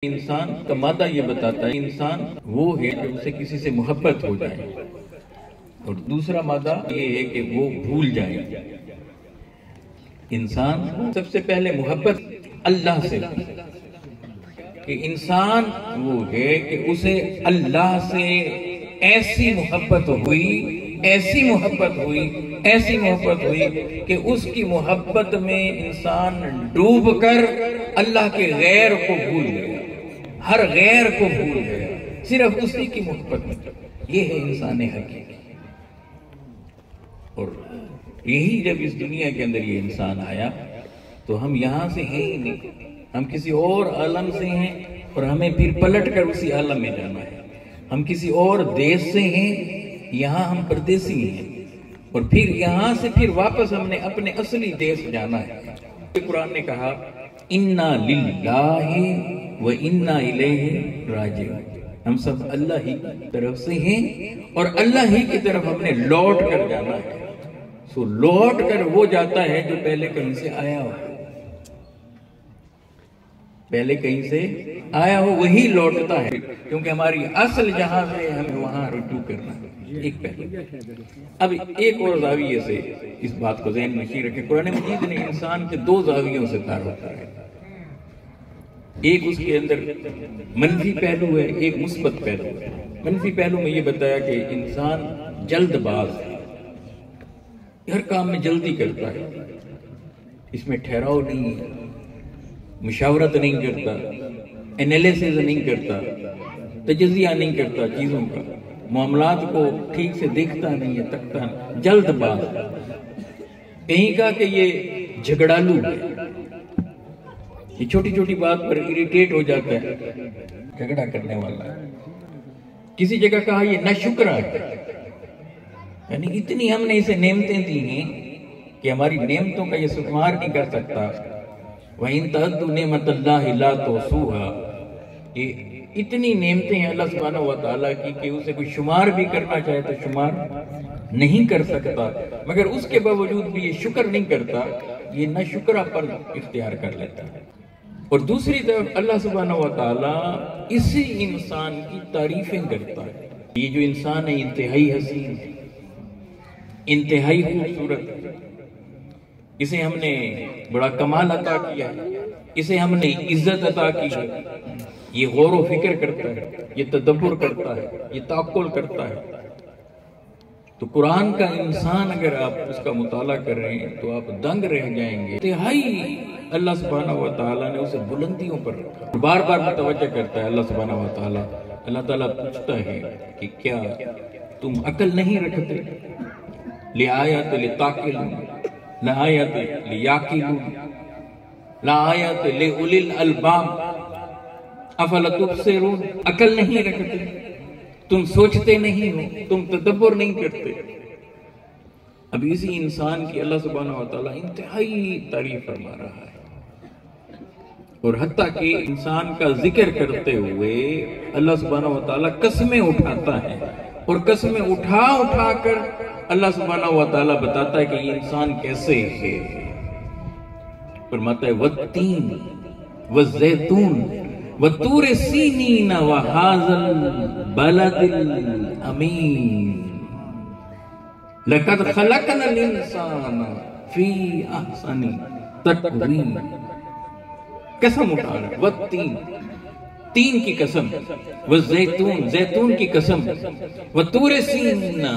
इंसान का मादा ये बताता है इंसान वो है कि उसे किसी से मोहब्बत हो जाए, और दूसरा मादा ये है कि वो भूल जाए। इंसान सबसे पहले मोहब्बत अल्लाह से, कि इंसान वो है कि उसे अल्लाह से ऐसी मोहब्बत हुई, ऐसी मोहब्बत हुई, ऐसी मोहब्बत हुई कि उसकी मोहब्बत में इंसान डूबकर अल्लाह के गैर को भूल गया, हर गैर को भूल गया, सिर्फ उसी की मोहब्बत में। ये है इंसान हकीकी। और यही जब इस दुनिया के अंदर ये इंसान आया तो हम यहां से हैं ही नहीं, हम किसी और आलम से हैं, और हमें फिर पलट कर उसी आलम में जाना है। हम किसी और देश से हैं, यहाँ हम परदेसी हैं, और फिर यहाँ से फिर वापस हमने अपने असली देश जाना है। कुरान ने कहा इन्ना लिल्लाहि व इन्ना इलैहि राजिऊन, हम सब अल्लाह ही की तरफ से हैं और अल्लाह ही की तरफ हमने लौट कर जाना है। सो लौट कर वो जाता है जो पहले कहीं से आया हो, पहले कहीं से आया हो वही लौटता है, क्योंकि हमारी असल जहां से हमें वहां रुजू करना है। एक पहले अब एक और जाविये से इस बात को ज़हन में रखें। कुरान मजीद ने इंसान के दो जावियों से तारुफ है, एक उसके अंदर मनफी पहलू है, एक मुस्बत पहलू है। मनफी पहलू में ये बताया कि इंसान जल्दबाज है, हर काम में जल्दी करता है, इसमें ठहराव नहीं है, मुशावरत नहीं करता, एनालिसिस नहीं करता, तजज़िया नहीं करता चीजों का, मामलात को ठीक से देखता नहीं है, तकता नहीं, जल्दबाज। कहीं का कि ये झगड़ालू है, ये छोटी छोटी बात पर इरिटेट हो जाता है, झगड़ा करने वाला है। किसी जगह कहा ये नाशुक्र है, यानी इतनी हमने इसे नेमतें दी हैं कि हमारी नेमतों का ये शुमार नहीं कर सकता। वहीं तअद्दु नेमतल्लाहि ला तुहसूहा, ये इतनी नेमतें हैं अल्लाह सुब्हानहू व तआला की कि उसे कोई शुमार भी करना चाहे तो शुमार नहीं कर सकता, मगर उसके बावजूद भी ये शुक्र नहीं करता, ये नाशुक्रापन इख्तियार कर लेता है। और दूसरी तरफ अल्लाह सुब्हानहू व तआला इसी इंसान की तारीफें करता है। ये जो इंसान है इंतहाई हसीन, इंतहाई खूबसूरत, इसे हमने बड़ा कमाल अता किया है, इसे हमने इज्जत अता की है, ये गौर व फिक्र करता है, ये तदब्बुर करता है, ये ताक़ुल करता है। तो कुरान का इंसान अगर आप उसका मुताला कर रहे हैं तो आप दंग रह जाएंगे। इंतहाई अल्लाह सुब्हानहू व तआला ने उसे बुलंदियों पर रखा, बार बार मुतवज्जो करता है अल्लाह सुब्हानहू व तआला। अल्लाह ताला पूछता है कि क्या तुम अकल नहीं रखते? लिआयत लिताकिलू, लायत लियाकिलू, लायत लिउलिल अलबाब, अफला तुबसिरून, अकल नहीं रखते, तुम सोचते नहीं हो, तुम तदब्बुर नहीं करते। अब इसी इंसान की अल्लाह सुब्हानहू व तआला इंतहाई तारीफ फरमा रहा है, और हत्ता कि इंसान का जिक्र करते हुए अल्लाह सुब्हानहू व तआला कसमें उठाता है, और कसमें उठा उठा कर अल्लाह सुब्हानहू व तआला बताता है कि ये इंसान कैसे है। फरमाता है वत्तीन वज़ैतून वतूर सीनीन व हाज़ल बलदिल अमीन लक़द ख़लक़नल इंसान फ़ी अहसनि तक़वीम। कसम उठा रहा है, वत्तीन, तीन की कसम, वज़ैतून, जैतून की कसम, वतूर सीना,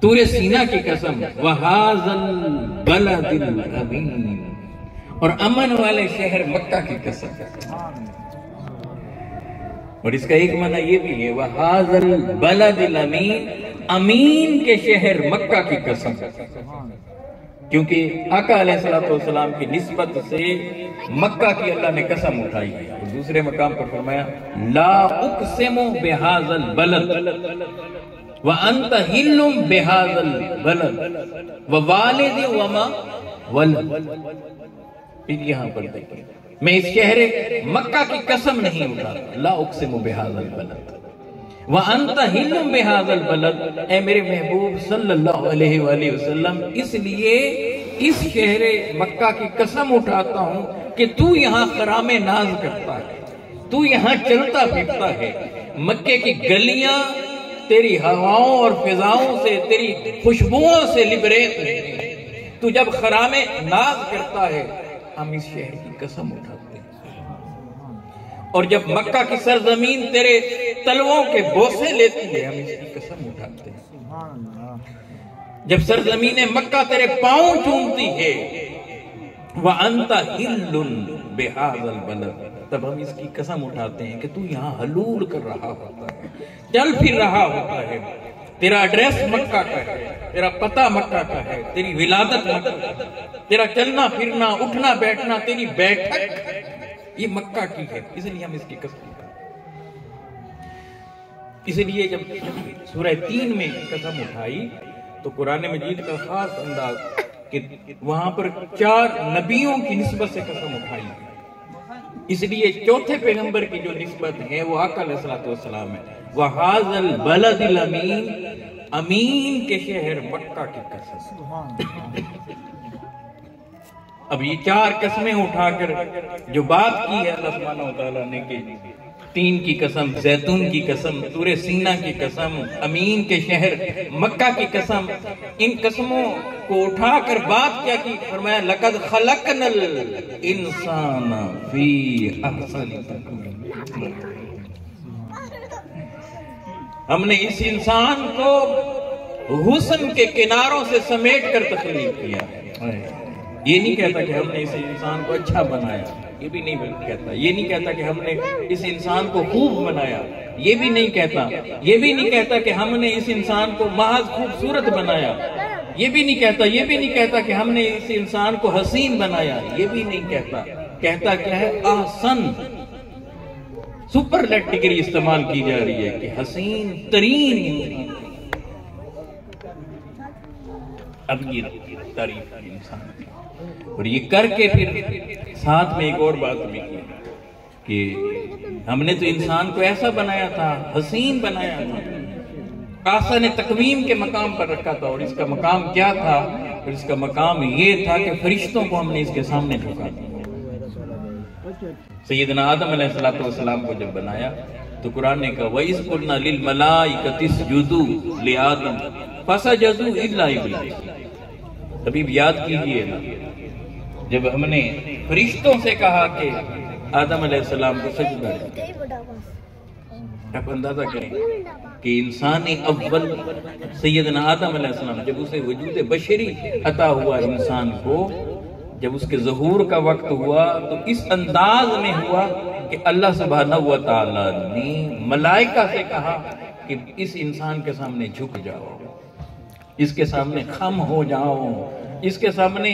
तूरे सीना की कसम, वहाज़ल बलदिल अमीन, और अमन वाले शहर मक्का की कसम। और इसका एक माना ये भी है वहाज़ल बलदिल अमीन, अमीन के शहर मक्का की कसम, क्योंकि आका अलैहिस्सलातु वस्सलाम की निस्बत से मक्का की अल्लाह ने कसम उठाई है। और दूसरे मकाम पर फरमाया ला उक़सिमु बिहाज़ल बलद व अंत हिल्लुम बिहाज़ल बलद व वालिद व मा वलद। यहां पर देखिए, मैं इस शहर मक्का की कसम नहीं उठाता, ला उक़सिमु बिहाज़ल बलद व अंत हिल्लुम बिहाज़ल बलद, ऐ मेरे महबूब सल्लल्लाहु अलैहि वसल्लम, इसलिए इस शहर मक्का की कसम उठाता हूं कि तू यहाँ खरामे नाज करता है, तू यहाँ चलता फिरता है, मक्के की गलियां तेरी हवाओं और फिजाओं से, तेरी खुशबुओं से लिबरेज है। तू जब खरामे नाज करता है, हम इस शहर की कसम उठाते हैं। और जब मक्का की सरजमीन तेरे तलवों के बोसे लेती है, हम इसकी कसम उठाते हैं। जब सरजमीन मक्का तेरे पांव चूमती है, वह अंता हिल्लुन बिहाज़ल बलद, तब हम इसकी कसम उठाते हैं कि तू यहाँ हलूल कर रहा होता है, चल फिर रहा होता है। तेरा एड्रेस मक्का का है, तेरा पता मक्का का है, तेरी विलादत मक्का का, तेरा चलना फिरना, उठना बैठना, तेरी बैठक ये मक्का की है, इसलिए हम इसकी कसम उठाते हैं। इसलिए जब सूरह 3 में कसम उठाई तो कुरान मजीद का खास अंदाज कि वहां पर 4 नबियों की निस्बत से कसम उठाई। इसलिए चौथे पैगंबर की जो निस्बत है वो आका अलैहिस्सलाम है। वहाज़ल बलदिल अमीन, अमीन के शहर मक्का की कसम। अब ये 4 कसमें उठाकर जो बात की है अल्लाह सुब्हानहू व तआला ने कि 3 की कसम, जैतून की कसम, तूरे सीना की कसम, अमीन के शहर मक्का की कसम, इन कसमों को उठाकर बात क्या की? फरमाया लक़द खलक़नल इंसाना फी अहसनि तक़वीम, हमने इस इंसान को हुस्न के किनारों से समेट कर तख्लीक किया। ये नहीं कहता कि हमने इस इंसान को अच्छा बनाया, ये भी नहीं कहता। ये नहीं कहता कि हमने इस इंसान को खूब बनाया, ये भी नहीं कहता। ये भी नहीं कहता कि हमने इस इंसान को महज खूबसूरत बनाया, ये भी नहीं कहता। ये भी नहीं कहता कि हमने इस इंसान को हसीन बनाया, ये भी नहीं कहता। कहता क्या है? ahsan, सुपरलेट डिग्री इस्तेमाल की जा रही है कि हसीन तरीन। अब ये तारीफ है इंसान की। और ये करके फिर साथ में एक और बात भी की कि हमने तो इंसान को ऐसा बनाया था, हसीन बनाया था, आसन तकवीम के मकाम पर रखा था। और इसका मकाम क्या था? और इसका मकाम ये था कि फरिश्तों को हमने इसके सामने झुका दिया। सैयदना आदम अलैहिस्सलाम को जब बनाया तो कुरान ने कहा वइज़ कुल्ना लिल मलाइकति इसजुदू लि आदम फसजदू इल्ला इब्लीस। अभी याद कीजिए ना, जब हमने फरिश्तों से कहा कि आदम अलैहिस्सलाम को सजदा करें, आप अंदाजा करें कि इंसान अव्वल सैयदना आदम अलैहिस्सलाम जब उसे वजूद बशरी अता हुआ, इंसान को जब उसके ज़हूर का वक्त हुआ तो इस अंदाज में हुआ कि अल्लाह सुब्हानहू व तआला ने मलाइका से कहा कि इस इंसान के सामने झुक जाओ, इसके सामने खम हो जाओ, इसके सामने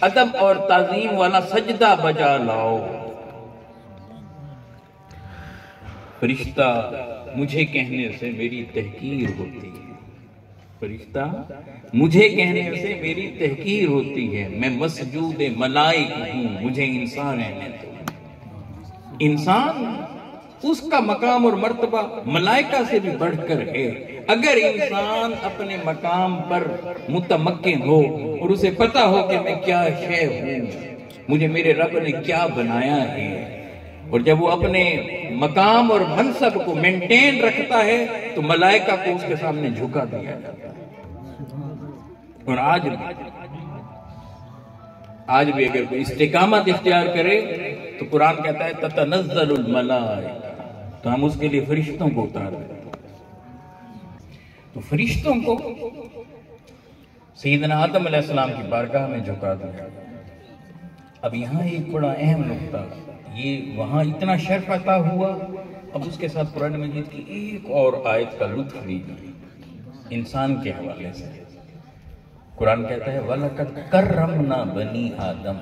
अदब और ताज़ीम वाला सजदा बजा लाओ। फरिश्ता मुझे कहने से मेरी तहकीर होती है, फरिश्ता मुझे कहने से मेरी तहकीर होती है। मैं मसजूद मलाइक हूं, मुझे इंसान रहने दो। इंसान उसका मकाम और मर्तबा मलाइका से भी बढ़कर है। अगर इंसान अपने मकाम पर मुतमक्किन हो और उसे पता हो कि मैं क्या शय हूं, मुझे मेरे रब ने क्या बनाया है, और जब वो अपने मकाम और मनसब को मेंटेन रखता है तो मलाइका को उसके सामने झुका दिया जाता है। और आज भी अगर कोई इस्तिकामत इख्तियार करे तो कुरान कहता है ततनज़्ज़लुल मलाइका, तो हम उसके लिए फरिश्तों को उतार देते। तो फरिश्तों को सैयदना आदम अलैहिस्सलाम की बारगाह में झुका दिया। अब यहाँ एक बड़ा अहम नुक्ता, ये वहां इतना शर्फ अता हुआ, अब उसके साथ कुरान मजीद की एक और आयत का लुत्फ लीजिए इंसान के हवाले से। कुरान कहता है वलकद कर्रमना बनी आदम,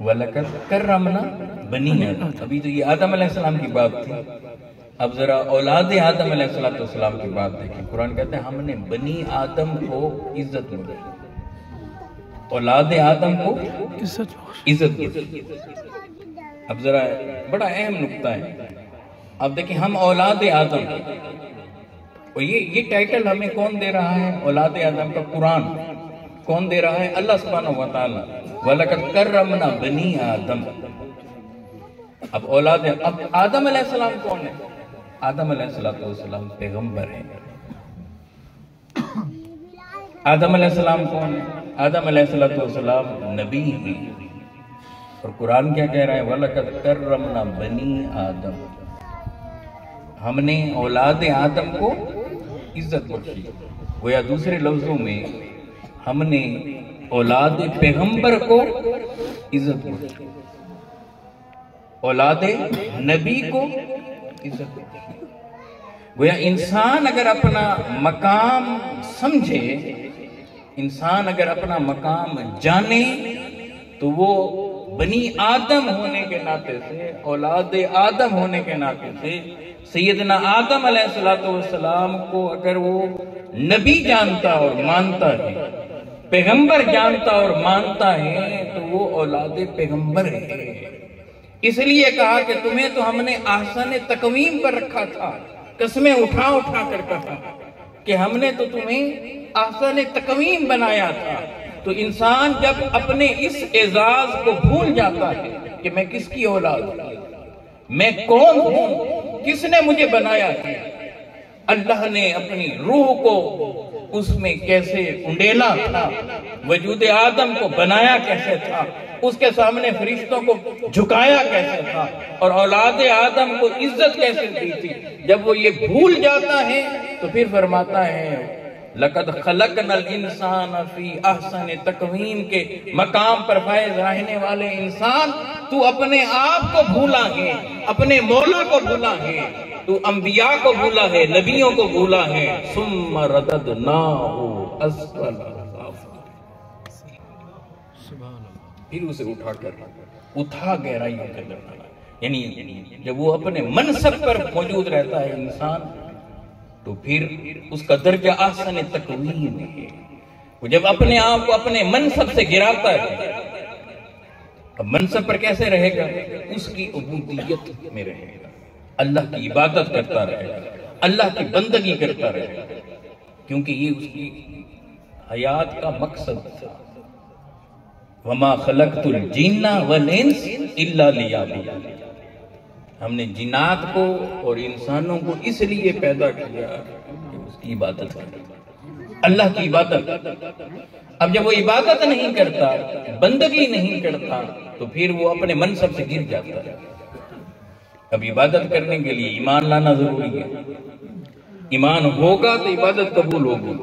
वलकद कर्रमना बनी आदम। अभी तो ये आदम अलैहिस्सलाम की बात थी, अब जरा औलाद आदम अलैहिस्सलाम की बात देखिए। कुरान कहता है हमने बनी आदम को इज्जत दी, औलाद आदम को इज्जत दी। अब जरा बड़ा अहम नुक्ता है। अब देखिए हम औलाद आदम, और ये टाइटल हमें कौन दे रहा है? औलाद आदम का कुरान कौन दे रहा है? अल्लाह सुब्हानहू व तआला। वलकद कर्रमना बनी आदम। अब औलाद, अब आदम अलैहिस्सलाम कौन है? आदम अलैहिस्सलाम पैगंबर है। आदम अलैहिस्सलाम कौन है? आदम अलैहिस्सलाम नबी है। और कुरान क्या कह रहा है? वलकद कर्रमना बनी आदम, हमने औलाद आदम को इज्जत बख्शी। गोया दूसरे लफ्जों में हमने औलाद पैगंबर को इज्जत बख्शी, औलाद नबी को इज्जत बख्शी। गोया इंसान अगर अपना मकाम समझे, इंसान अगर अपना मकाम जाने, तो वो बनी आदम होने के नाते से, औलाद आदम होने के नाते से सैयदना आदम अलैहिस्सलाम को अगर वो नबी जानता और मानता है, पैगंबर जानता और मानता है, तो वो औलाद पैगंबर है। इसलिए कहा कि तुम्हें तो हमने ahsan तकवीम पर रखा था, कसमें उठा उठा कर कहा कि हमने तो तुम्हें ahsan तकवीम बनाया था। तो इंसान जब अपने इस एजाज को भूल जाता है कि मैं किसकी औलाद हूं, मैं कौन हूं, किसने मुझे बनाया है, अल्लाह ने अपनी रूह को उसमें कैसे उंडेला था, वजूद आदम को बनाया कैसे था, उसके सामने फरिश्तों को झुकाया कैसे था, और औलाद आदम को इज्जत कैसे दी थी, जब वो ये भूल जाता है तो फिर फरमाता है लक़द खलक़नल इंसान फी अहसन तकवीम के मकाम पर फायज रहने वाले इंसान, तू अपने आप को भूला है, अपने मौला को भूला है, तू अंबिया को भूला है, नबियों को भूला है। सुम्मा रददनाहु अस्फल साफिलीन, फिर उसे उठा गहराइयों के अंदर। यानी जब वो अपने मनसब पर मौजूद रहता है इंसान, तो फिर उसका दर्जा ahsan तकवीम है। वो जब अपने आप को अपने मनसब से गिराता है, अब मनसब पर कैसे रहेगा? उसकी उबूदियत में रहेगा, अल्लाह की इबादत करता रहेगा, अल्लाह की बंदगी करता रहेगा, क्योंकि ये उसकी हयात का मकसद था। वमा खलक़तुल जिन्ना वल इंस इल्ला लियअबुदून, हमने जिन्नात को और इंसानों को इसलिए पैदा किया कि उसकी इबादत करें, अल्लाह की इबादत। अब जब वो इबादत नहीं करता, बंदगी नहीं करता, तो फिर वो अपने मनसब से गिर जाता है। अब इबादत करने के लिए ईमान लाना जरूरी है। ईमान होगा तो इबादत कबूल होगी,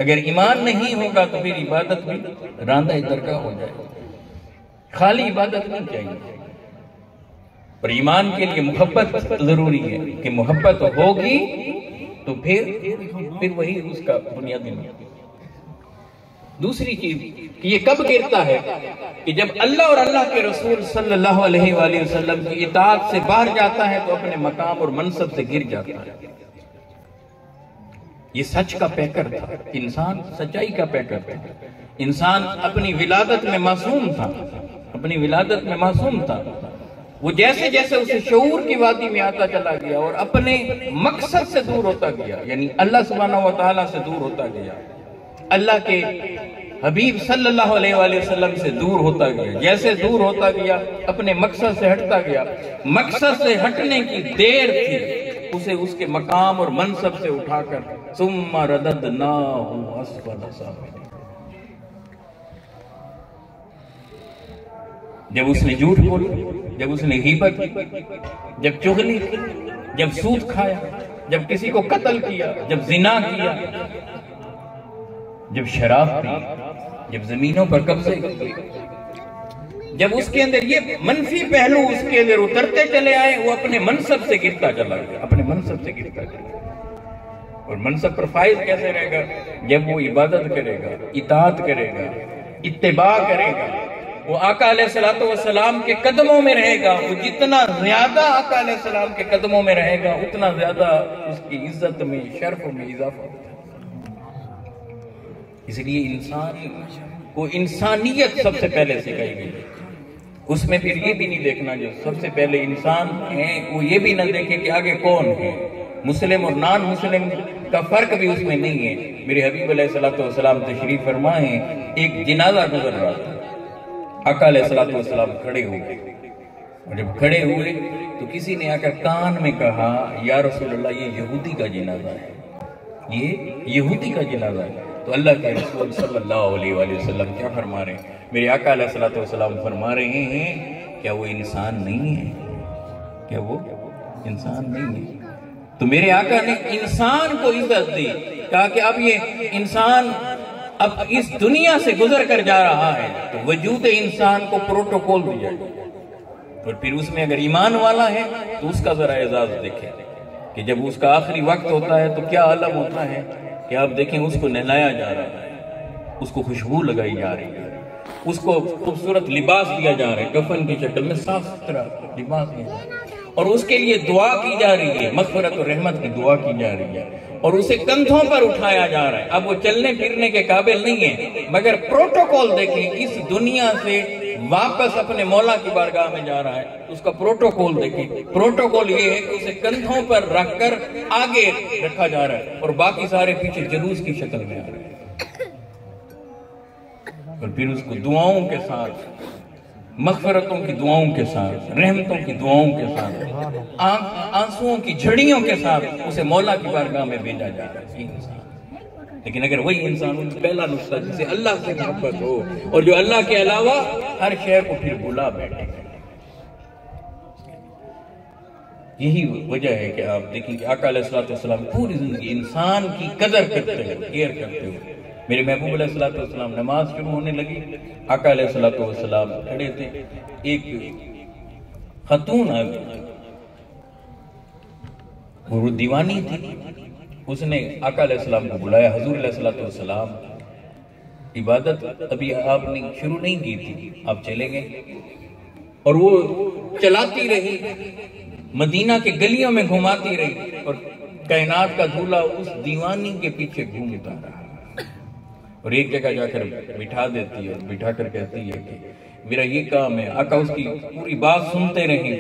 अगर ईमान नहीं होगा तो फिर इबादत भी रांदा दरगाह हो जाएगी। खाली इबादत नहीं चाहिए, पर ईमान के लिए मोहब्बत जरूरी है कि मोहब्बत होगी तो फिर वही उसका बुनियादी। दूसरी चीज कि ये कब गिरता है? कि जब अल्लाह और अल्लाह के रसूल सल्लल्लाहु अलैहि वसल्लम की इताअत से बाहर जाता है, तो अपने मकाम और मनसब से गिर जाता है। ये सच का पैकर था, इंसान सच्चाई का पैकर था। इंसान अपनी विलादत में मासूम था, अपनी विलादत में मासूम था। वो जैसे जैसे उसे शऊर की वादी में आता चला गया और अपने मकसद से दूर होता गया, यानी अल्लाह सुब्हानहू व तआला से दूर होता गया, अल्लाह के हबीब सल्लल्लाहु अलैहि वसल्लम से दूर होता गया, जैसे दूर होता गया अपने मकसद से हटता गया। मकसद से हटने की देर थी, उसे उसके मकाम और मनसब से उठाकर सुम्मा रददनाहु अस्फल साफिलीन। जब उसने झूठ बोला, जब उसने गीबत की, जब चुगली की, जब सूद खाया, जब किसी को कत्ल किया, जब जिना किया, जब शराब पी, जब जमीनों पर कब्जे किए, जब उसके अंदर ये मनफी पहलू उसके अंदर उतरते चले आए, वो अपने मनसब से गिरता चला गया, अपने मनसब से गिरता चला। और मनसब पर फायज कैसे रहेगा? जब वो इबादत करेगा, इताअत करेगा, इत्तिबा करेगा, वो आका अलैहिस्सलातु वस्सलाम के कदमों में रहेगा। वो जितना ज्यादा आका अलैहिस्सलाम के कदमों में रहेगा, उतना ज्यादा उसकी इज्जत में, शर्फ में इजाफा होता है। इसलिए इंसान को इंसानियत सबसे पहले सिखाई गई। उसमें फिर ये भी नहीं देखना, जो सबसे पहले इंसान है वो ये भी ना देखे कि आगे कौन है, मुस्लिम और नॉन मुस्लिम का फर्क भी उसमें नहीं है। मेरे हबीब अलैहिस्सलातु वस्सलाम तशरीफ फरमाए, एक जनाजा गुजर रहा था, आका अलैहिस्सलातु वस्सलाम खड़े हो गए, और जब खड़े हुए तो किसी ने आकर कान में कहा, या रसूल अल्लाह, ये यहूदी का जनाजा है, ये यहूदी का जनाजा है। तो अल्लाह के रसूल सल्लल्लाहु अलैहि वसल्लम क्या फरमा रहे हैं? मेरे आका अलैहिस्सलातु वस्सलाम फरमा रहे हैं, क्या वो इंसान नहीं है? क्या वो इंसान नहीं है? तो मेरे आका ने इंसान को इज्जत दी, कहा कि अब ये इंसान अब इस दुनिया से गुजर कर जा रहा है, तो वजूद इंसान को प्रोटोकॉल दिया, और फिर उसमें अगर ईमान वाला है तो उसका जरा एजाज देखें कि जब उसका आखिरी वक्त होता है तो क्या आलम होता है कि आप देखें, उसको नहलाया जा रहा है, उसको खुशबू लगाई जा रही है, उसको खूबसूरत लिबास दिया जा रहा है, कफन की शक्ल में साफ सुथरा लिबास दिया जा रहा है, और उसके लिए दुआ की जा रही है, मग़फ़िरत और रहमत की दुआ की जा रही है, और उसे कंधों पर उठाया जा रहा है। अब वो चलने फिरने के काबिल नहीं है, मगर प्रोटोकॉल देखें, इस दुनिया से वापस अपने मौला की बारगाह में जा रहा है, उसका प्रोटोकॉल देखें। प्रोटोकॉल ये है कि उसे कंधों पर रखकर आगे रखा जा रहा है और बाकी सारे पीछे जुलूस की शक्ल में आ रहे हैं, और फिर उसको दुआओं के साथ, मग़फ़िरतों की दुआओं के साथ, रहमतों की दुआओं के साथ, आंसुओं की झड़ियों के साथ उसे मौला की बारगाह में भेजा जा रहा है इंसान। लेकिन अगर वही इंसान, पहला नुस्खा जिसे अल्लाह से मोहब्बत हो और जो अल्लाह के अलावा हर शय को फिर बुला बैठे, यही वजह है कि आप देखेंगे आका अलैहिस्सलातु वस्सलाम पूरी जिंदगी इंसान की कदर करते हुए, केयर करते हुए। मेरे महबूब अलैहिस्सलातु वस्सलाम नमाज शुरू होने लगी, आका अलैहिस्सलातु वस्सलाम खड़े थे, एक खतून आ गई, वो दीवानी थी, उसने आका अलैहिस्सलाम को बुलाया, हुजूर अलैहिस्सलातु वस्सलाम, इबादत अभी आपने शुरू नहीं की थी, आप चले गए। और वो चलाती रही, मदीना के गलियों में घुमाती रही, और कायनात का दूल्हा उस दीवानी के पीछे घूमता रहा, और एक जगह जाकर बिठा देती है और बिठा कर कहती है कि मेरा ये काम है। आका उसकी पूरी बात सुनते रहे,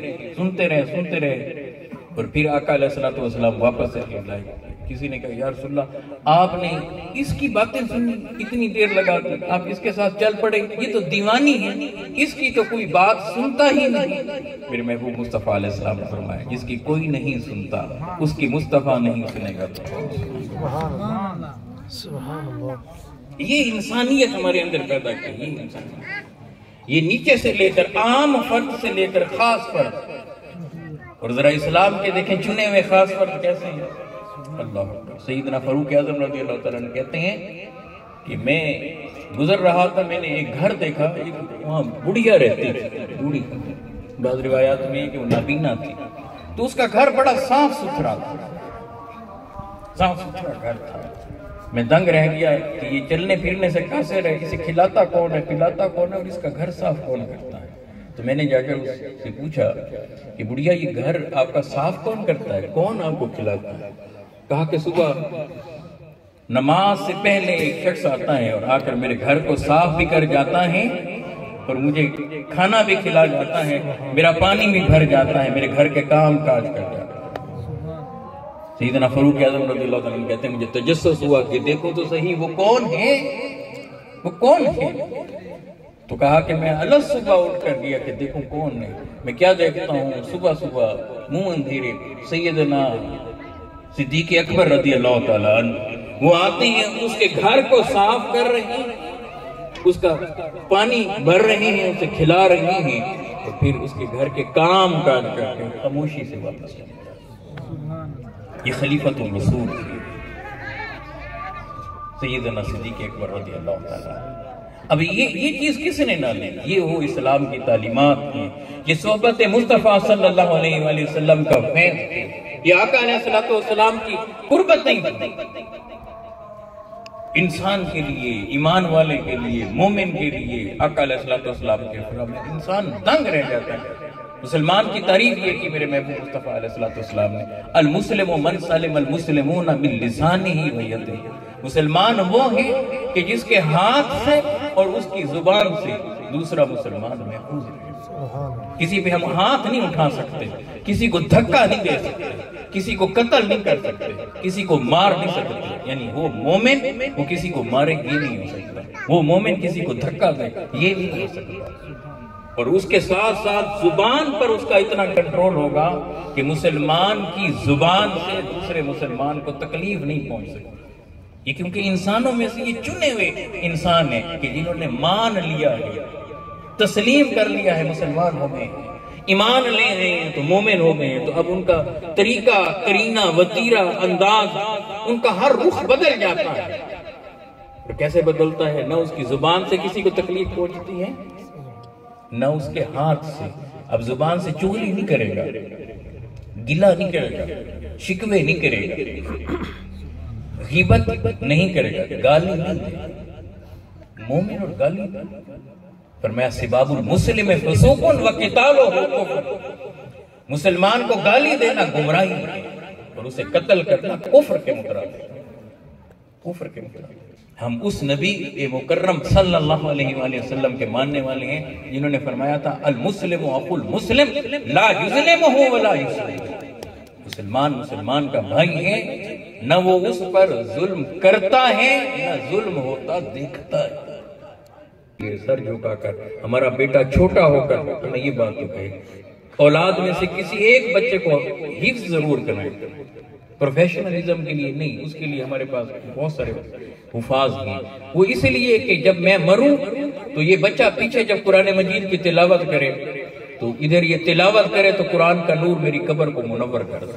और फिर आका अलैहिस्सलातु वस्सलाम वापस से लाए। किसी ने कहा, या रसूलल्लाह, आपने इसकी बातें सुनी, इतनी देर लगा दी, आप इसके साथ चल पड़े, ये तो दीवानी है, इसकी तो कोई बात सुनता ही नहीं। मेरे महबूब मुस्तफ़ा अलैहिस्सलाम ने फरमाया, जिसकी कोई नहीं सुनता उसकी मुस्तफ़ा नहीं सुनेगा। ये इंसानियत हमारे अंदर पैदा की, ये इंसानियत, ये नीचे से लेकर आम फर्द से लेकर खास फर्द, और जरा इस्लाम के देखें चुने हुए खास फर्द कैसे हैं। अल्लाह, सईदना फारूक आज़म रज़ियल्लाहु तआला अन्हु कहते हैं कि मैं गुजर रहा था, मैंने एक घर देखा, वहाँ बुढ़िया रहती थी, बूढ़ी, बाज़ रिवायात में कि वो नाबीना थी, तो उसका घर बड़ा साफ सुथरा था, साफ सुथरा घर था। मैं दंग रह गया कि ये चलने फिरने से कैसे रहे, इसे खिलाता कौन है, पिलाता कौन है, और इसका घर साफ कौन करता है। तो मैंने जाकर उससे पूछा कि बुढ़िया, ये घर आपका साफ कौन करता है, कौन आपको खिलाता है? कहा कि सुबह नमाज से पहले एक शख्स आता है और आकर मेरे घर को साफ भी कर जाता है, और मुझे खाना भी खिला जाता है, मेरा पानी भी भर जाता है, मेरे घर के काम काज कर जाता है। सईदना फारूक आज़म रज़ियल्लाहु तआला अन्हु कहते हैं, मुझे तजस्सुस हुआ कि देखो तो सही वो कौन है, वो कौन है। तो कहा कि मैं अलग सुबह उठ कर गया कि देखूं कौन है। मैं क्या देखता हूँ, सुबह सुबह मुंह अंधेरे सैयदना सिद्दीक़ अकबर रज़ियल्लाहु तआला अन्हु वो आते हैं, उसके घर को साफ कर रहे हैं, उसका पानी भर रहे हैं, उसे खिला रहे हैं, और फिर उसके घर के काम काज करके खामोशी से वापस चले जाते। ये खलीफतुर रसूल सैयदना सिद्दीक़ अकबर रज़ियल्लाहु तआला। अब ये चीज किसने डाली? ये हो इस्लाम की तालीमात की, ये सोहबत मुस्तफ़ा सल्लल्लाहु अलैहि वसल्लम का फैज़, ये आका अलैहिस्सलातु वस्सलाम की कुर्बत नहीं थी। इंसान के लिए, ईमान वाले के लिए, मोमिन के लिए आका अलैहिस्सलातु वस्सलाम के फरमान में इंसान दंग रह जाता है। मुसलमान की तारीफ ये की मेरे महबूब मुस्तफ़ा अलैहिस्सलातु वस्सलाम ने, अल मुस्लिमु मन सलिमल मुस्लिमूना मिन लिसानिही व यदिही। मुसलमान वो है कि जिसके हाथ से और उसकी जुबान से दूसरा मुसलमान महफूज रहे। किसी पे हम हाथ नहीं उठा सकते, किसी को धक्का नहीं दे सकते, किसी को कत्ल नहीं कर सकते, किसी को मार नहीं सकते। यानी वो मोमिन, वो किसी को मारे ये नहीं हो सकता, वो मोमिन किसी को धक्का दे ये नहीं हो सकता। और उसके साथ साथ जुबान पर उसका इतना कंट्रोल होगा कि मुसलमान की जुबान से दूसरे मुसलमान को तकलीफ नहीं पहुंच सकती। ये क्योंकि इंसानों में से ये चुने हुए इंसान है कि जिन्होंने मान लिया है, तस्लीम कर लिया है, मुसलमान हो गए, ईमान ले हैं तो मोमिन हो गए। तो अब उनका तरीका, करीना, वतीरा, अंदाज, उनका हर रुख बदल जाता है। तो कैसे बदलता है? न उसकी जुबान से किसी को तकलीफ पहुंचती है, न उसके हाथ से। अब जुबान से चुगली नहीं करेगा, गिला नहीं करेगा, शिकवे नहीं करेगा, गीबत नहीं करेगा, गाली नहीं देगा। मोमिन और गाली फरमाया सिबाबुल मुस्लिम फसूकुन व क़ितालु कुफ्र। मुसलमान को गाली देना गुमराही है और उसे कत्ल करना कुफ्र के मुतरादिफ है, कुफ्र के मुतरादिफ। हम उस नबी मुकर्रम सल्लल्लाहु अलैहि वसल्लम के मानने वाले हैं जिन्होंने फरमाया था अल मुस्लिमु अखुल मुस्लिम ला युज़लिमुहु व ला युज़लिमुहु। मुसलमान मुसलमान का भाई है, न वो उस पर जुल्म करता है न जुल्म होता देखता है। ये सर झुकाकर हमारा बेटा छोटा होकर तो ये बात तो कहे, औलाद में से किसी एक बच्चे को हिफ्ज जरूर करना, प्रोफेशनलिज्म के लिए नहीं, उसके लिए हमारे पास बहुत सारे हुफाज हैं। वो इसलिए कि जब मैं मरूं तो ये बच्चा पीछे जब कुरान मजीद की तिलावत करे तो इधर ये तिलावत करे तो कुरान का नूर मेरी कब्र को मुनव्वर कर दे,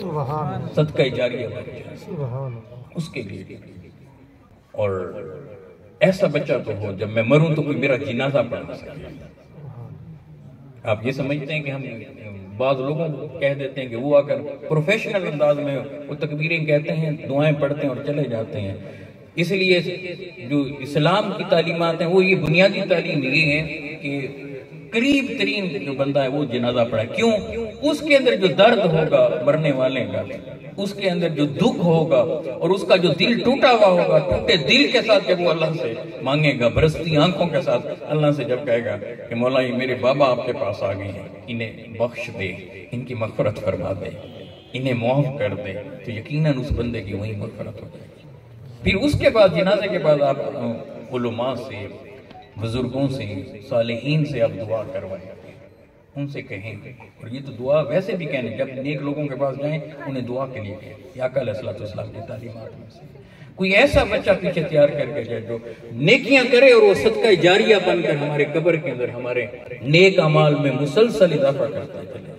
सदका जारिया बन जाए उसके लिए। और ऐसा बच्चा तो हो जब मैं मरूं तो कोई मेरा जिनाजा पढ़ सके। आप ये समझते हैं कि हम बाज लोगों को कह देते हैं कि वो आकर प्रोफेशनल अंदाज में वो तकबीरें कहते हैं, दुआएं पढ़ते हैं और चले जाते हैं। इसलिए जो इस्लाम की तालीमात हैं वो ये बुनियादी तालीम ये है कि करीब तरीन जो बंदा है वो जनाजा पढ़े। क्यों? उसके अंदर जो दर्द होगा मरने वाले का, उसके अंदर जो दुख होगा और उसका जो दिल टूटा हुआ होगा, टूटे दिल के साथ जब वो अल्लाह से मांगेगा, बरसती आंखों के साथ अल्लाह से जब कहेगा कि मौला ये मेरे बाबा आपके पास आ गए हैं, इन्हें बख्श दे, इनकी मग़फ़िरत फरमा दे, इन्हें मुआफ़ कर दे, तो यकीनन उस बंदे की वही मग़फ़िरत हो जाएगी। फिर उसके बाद जनाजे के बाद आप उलमा से, बुजुर्गों से, सालिहीन से आप दुआ करवाएं, उनसे कहें। और ये तो दुआ वैसे भी कहने, जब नेक लोगों के पास जाएं उन्हें दुआ के लिए कहें। आका अलैहिस्सलाम की तालीमात में से कोई ऐसा बच्चा पीछे तैयार करके जाए जो नेकियां करे और वो सदका जारिया बनकर हमारे कब्र के अंदर हमारे नेक अमाल में मुसलसल इजाफा करता है।